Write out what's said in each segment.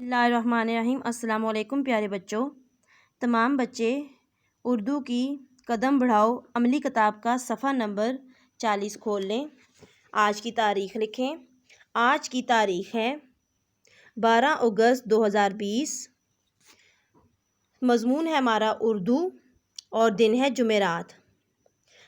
بسم اللہ الرحمن الرحیم۔ السلام علیکم پیارے بچوں۔ تمام بچے اردو کی قدم بڑھاؤ عملی کتاب کا صفحہ نمبر 40 کھول لیں۔ آج کی تاریخ لکھیں۔ آج کی تاریخ ہے 12 اگست 2020۔ مضمون ہے ہمارا اردو اور دن ہے جمعرات۔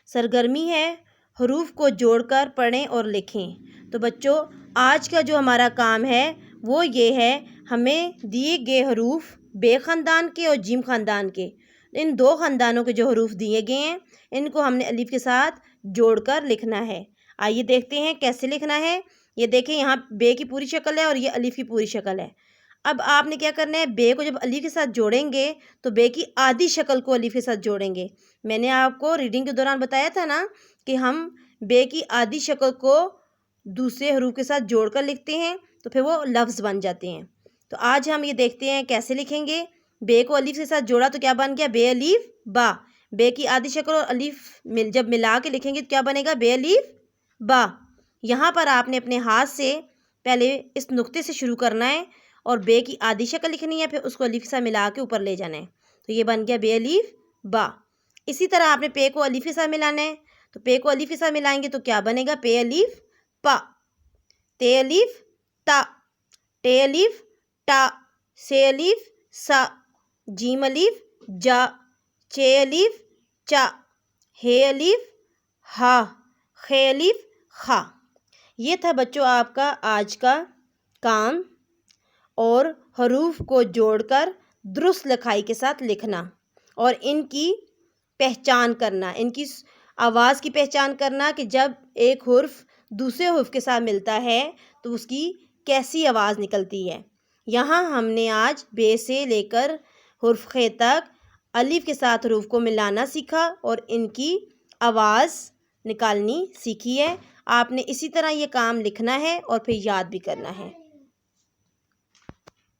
سرگرمی ہے حروف کو جوڑ کر پڑھیں اور لکھیں۔ تو بچوں آج کا جو ہمارا کام ہے وہ یہ ہے، ہمیں دیے گئے حروف بے خاندان کے اور جیم خاندان کے، ان دو خاندانوں کے جو حروف دیے گئے ہیں ان کو ہم نے الف کے ساتھ جوڑ کر لکھنا ہے۔ آئیے دیکھتے ہیں کیسے لکھنا ہے۔ یہ دیکھیں یہاں بے کی پوری شکل ہے اور یہ الف کی پوری شکل ہے۔ اب آپ نے کیا کرنا ہے، بے کو جب الف کے ساتھ جوڑیں گے تو بے کی آدھی شکل کو الف کے ساتھ جوڑیں گے۔ میں نے آپ کو ریڈنگ کے دوران بتایا تھا نا کہ ہم بے کی آدھی شکل کو دوسرے حروف کے ساتھ جوڑ کر لکھتے ہیں تو پھر وہ لفظ بن جاتے ہیں۔ تو آج ہم یہ دیکھتے ہیں کیسے لکھیں گے۔ بے کو الف کے ساتھ جوڑا تو کیا بن گیا، بے الف با۔ بے کی آدھی شکل اور الف جب ملا کے لکھیں گے تو کیا بنے گا، بے الف با۔ یہاں پر آپ نے اپنے ہاتھ سے پہلے اس نقطے سے شروع کرنا ہے اور بے کی آدھی شکل لکھنی ہے، پھر اس کو الف کے ساتھ ملا کے اوپر لے جانا ہے۔ تو یہ بن گیا بے الف با۔ اسی طرح آپ نے پے کو الف کے ساتھ ملانا ہے، تو پے کو الف کے ساتھ ملائیں گے تو کیا بنے گا، پے الف پا، تے الف تا، ٹے الف ٹا، سے الف سا، جیم الف جا، چے الف چا، ہے الف ہا، خے الف خا۔ یہ تھا بچوں آپ کا آج کا کام، اور حروف کو جوڑ کر درست لکھائی کے ساتھ لکھنا اور ان کی پہچان کرنا، ان کی آواز کی پہچان کرنا کہ جب ایک حرف دوسرے حرف کے ساتھ ملتا ہے تو اس کی کیسی آواز نکلتی ہے۔ یہاں ہم نے آج بے سے لے کر حرف خے تک الف کے ساتھ حروف کو ملانا سیکھا اور ان کی آواز نکالنی سیکھی ہے۔ آپ نے اسی طرح یہ کام لکھنا ہے اور پھر یاد بھی کرنا ہے۔